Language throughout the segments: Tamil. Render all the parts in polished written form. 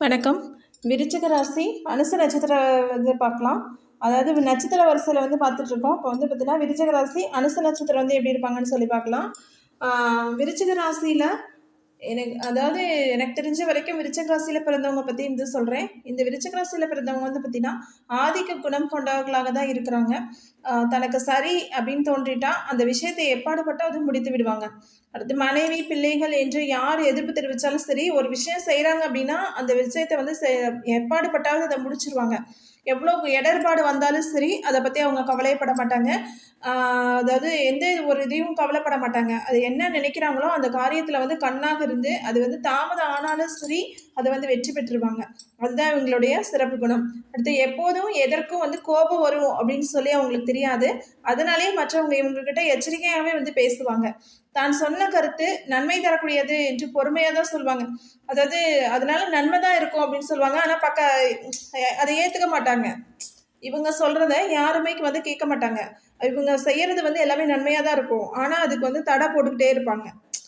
வணக்கம். விருச்சிக ராசி அனுச நட்சத்திர பார்க்கலாம். அதாவது நட்சத்திர வரிசையில் பார்த்துட்ருக்கோம். இப்போ பார்த்தீங்கன்னா விருச்சிக ராசி அனுச நட்சத்திரம் எப்படி இருப்பாங்கன்னு சொல்லி பார்க்கலாம். விருச்சிக ராசியில் எனக்கு தெரிஞ்ச வரைக்கும் விருச்சிக ராசியில் பிறந்தவங்க பற்றி சொல்கிறேன். இந்த விருச்சிக ராசியில் பிறந்தவங்க பார்த்தீங்கன்னா ஆதிக்க குணம் கொண்டவர்களாக தான் இருக்கிறாங்க. தனக்கு சரி அப்படின்னு தோன்றிட்டா அந்த விஷயத்தை எப்பாடுபட்டு அது முடித்து விடுவாங்க. அடுத்து மனைவி பிள்ளைகள் என்று யார் எதிர்ப்பு தெரிவித்தாலும் சரி, ஒரு விஷயம் செய்கிறாங்க அப்படின்னா அந்த விஷயத்தை எப்பாடுபட்டாவது அதை முடிச்சிருவாங்க. எவ்வளோ இடர்பாடு வந்தாலும் சரி அதை பற்றி அவங்க கவலைப்பட மாட்டாங்க. அதாவது எந்த ஒரு இதையும் கவலைப்பட மாட்டாங்க. அது என்ன நினைக்கிறாங்களோ அந்த காரியத்தில் கண்ணாக இருந்து அது தாமதம் ஆனாலும் சரி அதை வெற்றி பெற்றுருவாங்க. அதுதான் இவங்களுடைய சிறப்பு குணம். அடுத்து எப்போதும் எதற்கும் கோபம் வரும் அப்படின்னு சொல்லி அவங்களுக்கு தெரியாது. அதனாலேயே மற்றவங்க இவங்ககிட்ட எச்சரிக்கையாகவே பேசுவாங்க. தான் சொன்ன கருத்து நன்மை தரக்கூடியது என்று பொறுமையாக தான் சொல்லுவாங்க. அதாவது அதனால நன்மை தான் இருக்கும் அப்படின்னு சொல்லுவாங்க. ஆனால் அதை ஏற்றுக்க மாட்டாங்க. இவங்க சொல்கிறத யாருமே கேட்க மாட்டாங்க. இவங்க செய்கிறது எல்லாமே நன்மையாக தான் இருக்கும். ஆனால் அதுக்கு தடை போட்டுக்கிட்டே இருப்பாங்க.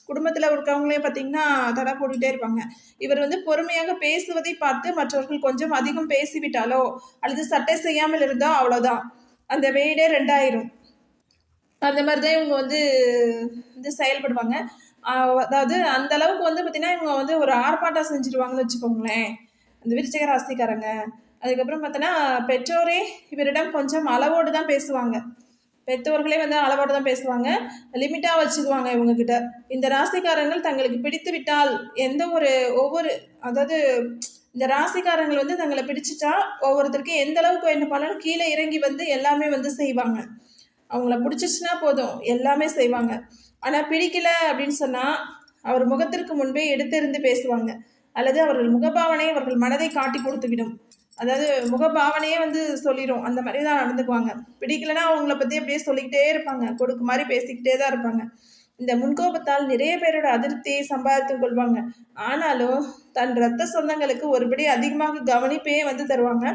குடும்பத்தில் இருக்கவங்களே பார்த்தீங்கன்னா தடை போட்டுக்கிட்டே இருப்பாங்க. இவர் பொறுமையாக பேசுவதை பார்த்து மற்றவர்கள் கொஞ்சம் அதிகம் பேசிவிட்டாலோ அல்லது சட்டை செய்யாமல் இருந்தால் அவ்வளோதான், அந்த வீடே ரெண்டாயிரும். அந்த மாதிரி தான் இவங்க செயல்படுவாங்க. அதாவது அந்த அளவுக்கு பார்த்தீங்கன்னா இவங்க ஒரு ஆர்ப்பாட்டம் செஞ்சுருவாங்கன்னு வச்சுக்கோங்களேன், அந்த விருச்சிக ராசிக்காரங்க. அதுக்கப்புறம் பார்த்தோன்னா பெற்றோரே இவரிடம் கொஞ்சம் அளவோடு தான் பேசுவாங்க. பெற்றோர்களே அளவோடு தான் பேசுவாங்க, லிமிட்டாக வச்சுக்குவாங்க இவங்கக்கிட்ட. இந்த ராசிக்காரங்கள் தங்களுக்கு பிடித்து விட்டால் அதாவது இந்த ராசிக்காரங்கள் தங்களை பிடிச்சிட்டா ஒவ்வொருத்தருக்கும் எந்த அளவுக்கு என்ன பண்ணாலும் கீழே இறங்கி எல்லாமே செய்வாங்க. அவங்கள பிடிச்சிச்சுன்னா போதும் எல்லாமே செய்வாங்க. ஆனால் பிடிக்கல அப்படின்னு சொன்னால் அவர் முகத்திற்கு முன்பே எடுத்தெறிந்து பேசுவாங்க. அல்லது அவர்கள் முகபாவனை அவர்கள் மனதை காட்டி கொடுத்து விடும். அதாவது முகபாவனையே சொல்லிடும். அந்த மாதிரி தான் நடந்துக்குவாங்க. பிடிக்கலன்னா அவங்கள பற்றி அப்படியே சொல்லிக்கிட்டே இருப்பாங்க. கொடுக்கு மாதிரி பேசிக்கிட்டே தான் இருப்பாங்க. இந்த முன்கோபத்தால் நிறைய பேரோட அதிருப்தியை சம்பாதித்து கொள்வாங்க. ஆனாலும் தன் இரத்த சொந்தங்களுக்கு ஒருபடி அதிகமாக கவனிப்பே தருவாங்க.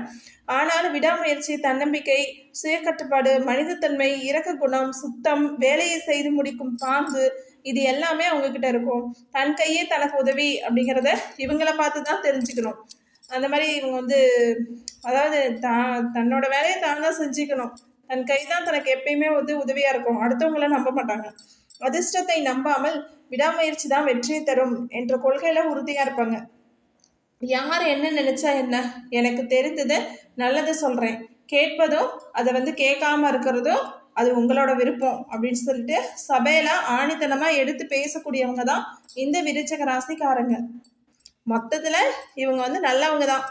ஆனாலும் விடாமுயற்சி, தன்னம்பிக்கை, சுயக்கட்டுப்பாடு, மனிதத்தன்மை, இரக்க குணம், சுத்தம், வேலையை செய்து முடிக்கும் பாங்கு, இது எல்லாமே அவங்க கிட்ட இருக்கும். தன் கையே தனக்கு உதவி அப்படிங்கிறத இவங்களை பார்த்து தான் தெரிஞ்சுக்கணும். அந்த மாதிரி இவங்க அதாவது தன்னோட வேலையை தான் தான் செஞ்சுக்கணும். தன் கை தான் தனக்கு எப்பயுமே உதவியாக இருக்கும். அடுத்தவங்கள நம்ப மாட்டாங்க. அதிர்ஷ்டத்தை நம்பாமல் விடாமுயற்சி தான் வெற்றியை தரும் என்ற கொள்கையில உறுதியாக இருப்பாங்க. யார் என்ன நினைச்சா என்ன, எனக்கு தெரிந்தது நல்லதை சொல்கிறேன், கேட்பதும் அதை கேட்காம இருக்கிறதும் அது உங்களோட விருப்பம் அப்படின்னு சொல்லிட்டு சபையில ஆணித்தனமாக எடுத்து பேசக்கூடியவங்க தான் இந்த விருச்சிக ராசிக்காரங்க. மொத்தத்தில் இவங்க நல்லவங்க தான்.